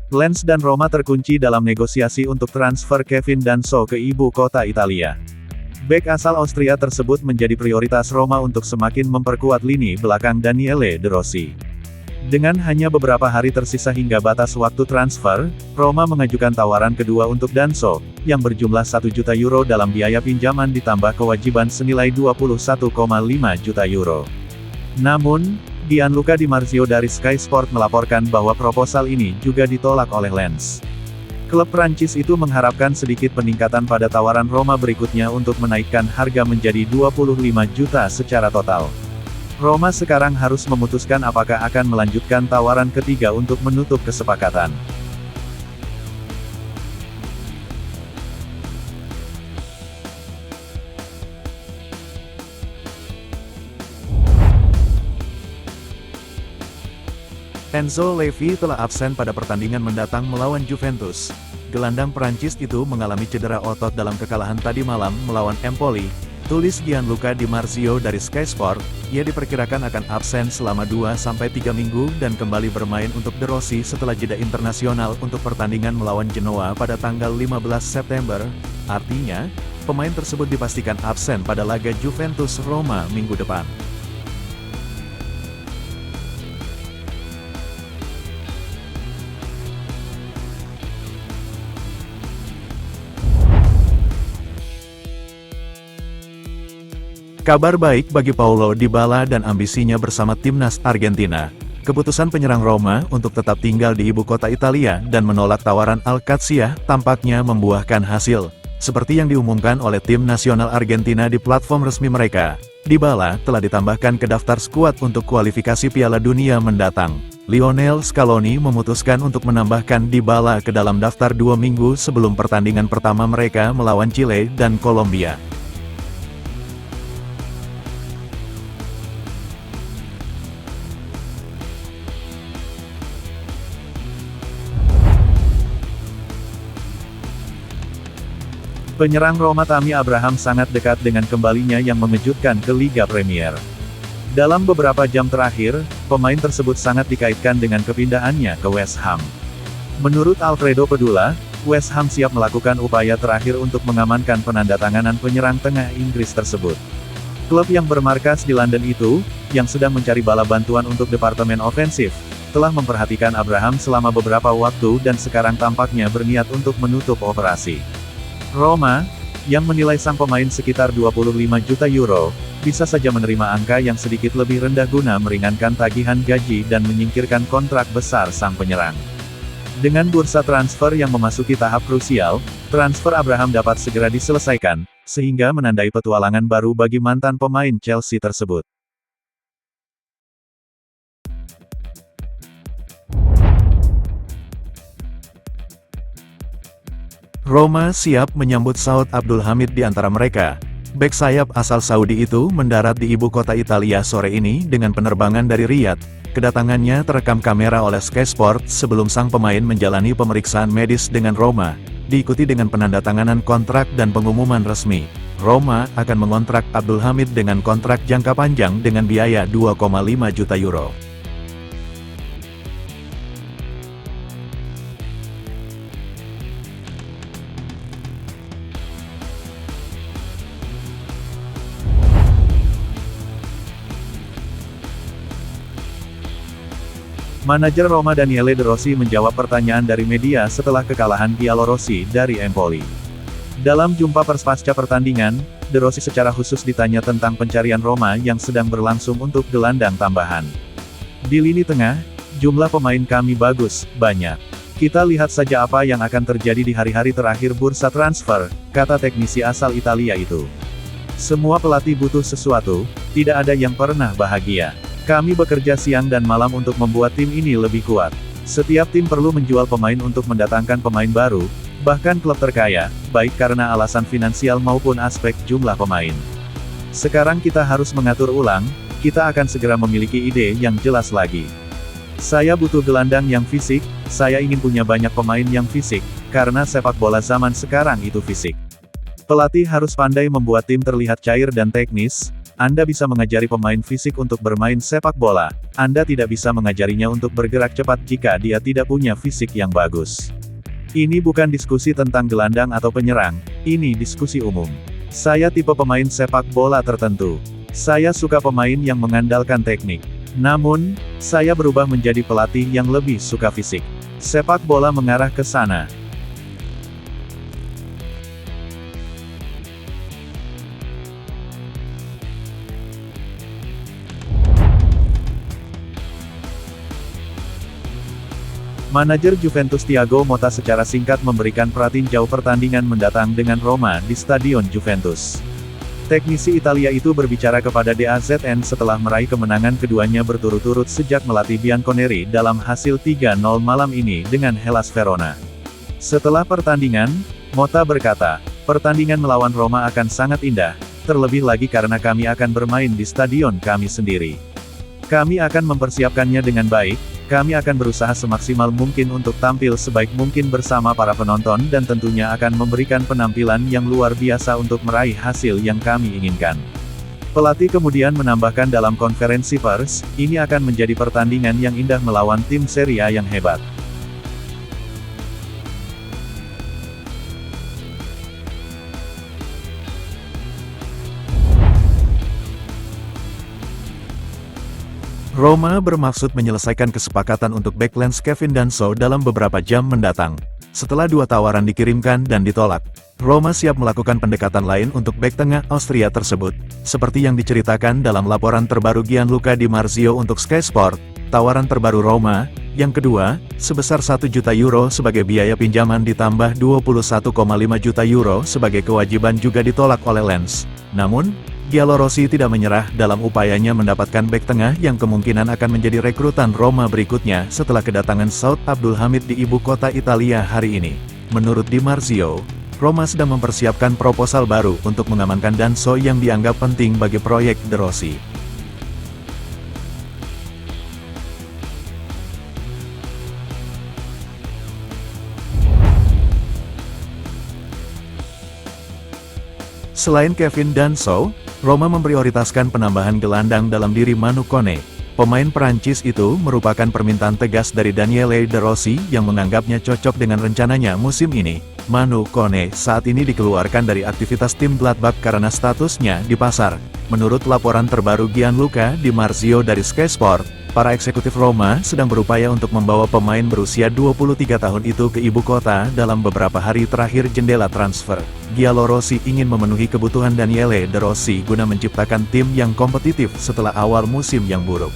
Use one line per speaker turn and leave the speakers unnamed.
Lens dan Roma terkunci dalam negosiasi untuk transfer Kevin Danso ke ibu kota Italia. Bek asal Austria tersebut menjadi prioritas Roma untuk semakin memperkuat lini belakang Daniele De Rossi. Dengan hanya beberapa hari tersisa hingga batas waktu transfer, Roma mengajukan tawaran kedua untuk Danso, yang berjumlah 1 juta euro dalam biaya pinjaman ditambah kewajiban senilai 21,5 juta euro. Namun, Gianluca Di Marzio dari Sky Sport melaporkan bahwa proposal ini juga ditolak oleh Lens. Klub Prancis itu mengharapkan sedikit peningkatan pada tawaran Roma berikutnya untuk menaikkan harga menjadi 25 juta secara total. Roma sekarang harus memutuskan apakah akan melanjutkan tawaran ketiga untuk menutup kesepakatan. Enzo Levy telah absen pada pertandingan mendatang melawan Juventus. Gelandang Prancis itu mengalami cedera otot dalam kekalahan tadi malam melawan Empoli, tulis Gianluca Di Marzio dari Sky Sport. Ia diperkirakan akan absen selama 2-3 minggu dan kembali bermain untuk De Rossi setelah jeda internasional untuk pertandingan melawan Genoa pada tanggal 15 September. Artinya, pemain tersebut dipastikan absen pada laga Juventus-Roma minggu depan. Kabar baik bagi Paulo Dybala dan ambisinya bersama timnas Argentina. Keputusan penyerang Roma untuk tetap tinggal di ibu kota Italia dan menolak tawaran Al-Qadsiah tampaknya membuahkan hasil. Seperti yang diumumkan oleh tim nasional Argentina di platform resmi mereka, Dybala telah ditambahkan ke daftar skuad untuk kualifikasi Piala Dunia mendatang. Lionel Scaloni memutuskan untuk menambahkan Dybala ke dalam daftar 2 minggu sebelum pertandingan pertama mereka melawan Chile dan Kolombia. Penyerang Roma Tammy Abraham sangat dekat dengan kembalinya yang mengejutkan ke Liga Premier. Dalam beberapa jam terakhir, pemain tersebut sangat dikaitkan dengan kepindahannya ke West Ham. Menurut Alfredo Pedula, West Ham siap melakukan upaya terakhir untuk mengamankan penandatanganan penyerang tengah Inggris tersebut. Klub yang bermarkas di London itu, yang sedang mencari bala bantuan untuk departemen ofensif, telah memperhatikan Abraham selama beberapa waktu dan sekarang tampaknya berniat untuk menutup operasi. Roma, yang menilai sang pemain sekitar 25 juta euro, bisa saja menerima angka yang sedikit lebih rendah guna meringankan tagihan gaji dan menyingkirkan kontrak besar sang penyerang. Dengan bursa transfer yang memasuki tahap krusial, transfer Abraham dapat segera diselesaikan, sehingga menandai petualangan baru bagi mantan pemain Chelsea tersebut. Roma siap menyambut Saud Abdul Hamid di antara mereka. Bek sayap asal Saudi itu mendarat di ibu kota Italia sore ini dengan penerbangan dari Riyadh. Kedatangannya terekam kamera oleh Sky Sport sebelum sang pemain menjalani pemeriksaan medis dengan Roma, diikuti dengan penandatanganan kontrak dan pengumuman resmi. Roma akan mengontrak Abdul Hamid dengan kontrak jangka panjang dengan biaya 2,5 juta euro. Manajer Roma Daniele De Rossi menjawab pertanyaan dari media setelah kekalahan Giallorossi dari Empoli. Dalam jumpa pers pasca pertandingan, De Rossi secara khusus ditanya tentang pencarian Roma yang sedang berlangsung untuk gelandang tambahan. Di lini tengah, jumlah pemain kami bagus, banyak. Kita lihat saja apa yang akan terjadi di hari-hari terakhir bursa transfer, kata teknisi asal Italia itu. Semua pelatih butuh sesuatu, tidak ada yang pernah bahagia. Kami bekerja siang dan malam untuk membuat tim ini lebih kuat. Setiap tim perlu menjual pemain untuk mendatangkan pemain baru, bahkan klub terkaya, baik karena alasan finansial maupun aspek jumlah pemain. Sekarang kita harus mengatur ulang, kita akan segera memiliki ide yang jelas lagi. Saya butuh gelandang yang fisik, saya ingin punya banyak pemain yang fisik, karena sepak bola zaman sekarang itu fisik. Pelatih harus pandai membuat tim terlihat cair dan teknis, Anda bisa mengajari pemain fisik untuk bermain sepak bola. Anda tidak bisa mengajarinya untuk bergerak cepat jika dia tidak punya fisik yang bagus. Ini bukan diskusi tentang gelandang atau penyerang, ini diskusi umum. Saya tipe pemain sepak bola tertentu. Saya suka pemain yang mengandalkan teknik. Namun, saya berubah menjadi pelatih yang lebih suka fisik. Sepak bola mengarah ke sana. Manajer Juventus Thiago Motta secara singkat memberikan pratinjau pertandingan mendatang dengan Roma di Stadion Juventus. Teknisi Italia itu berbicara kepada DAZN setelah meraih kemenangan keduanya berturut-turut sejak melatih Bianconeri dalam hasil 3-0 malam ini dengan Hellas Verona. Setelah pertandingan, Motta berkata, "Pertandingan melawan Roma akan sangat indah, terlebih lagi karena kami akan bermain di stadion kami sendiri. Kami akan mempersiapkannya dengan baik. Kami akan berusaha semaksimal mungkin untuk tampil sebaik mungkin bersama para penonton dan tentunya akan memberikan penampilan yang luar biasa untuk meraih hasil yang kami inginkan." Pelatih kemudian menambahkan dalam konferensi pers, "Ini akan menjadi pertandingan yang indah melawan tim Serie A yang hebat. Roma bermaksud menyelesaikan kesepakatan untuk bek Lens Kevin Danso dalam beberapa jam mendatang. Setelah 2 tawaran dikirimkan dan ditolak, Roma siap melakukan pendekatan lain untuk bek tengah Austria tersebut. Seperti yang diceritakan dalam laporan terbaru Gianluca Di Marzio untuk Sky Sport, tawaran terbaru Roma, yang kedua, sebesar 1 juta euro sebagai biaya pinjaman ditambah 21,5 juta euro sebagai kewajiban juga ditolak oleh Lens. Namun, Giallorossi tidak menyerah dalam upayanya mendapatkan bek tengah yang kemungkinan akan menjadi rekrutan Roma berikutnya setelah kedatangan Saud Abdul Hamid di ibu kota Italia hari ini. Menurut Di Marzio, Roma sedang mempersiapkan proposal baru untuk mengamankan Danso yang dianggap penting bagi proyek De Rossi. Selain Kevin Danso, Roma memprioritaskan penambahan gelandang dalam diri Manu Kone. Pemain Perancis itu merupakan permintaan tegas dari Daniele De Rossi yang menganggapnya cocok dengan rencananya musim ini. Manu Kone saat ini dikeluarkan dari aktivitas tim Gladbach karena statusnya di pasar. Menurut laporan terbaru Gianluca Di Marzio dari Sky Sport, para eksekutif Roma sedang berupaya untuk membawa pemain berusia 23 tahun itu ke ibu kota dalam beberapa hari terakhir jendela transfer. Giallorossi ingin memenuhi kebutuhan Daniele De Rossi guna menciptakan tim yang kompetitif setelah awal musim yang buruk.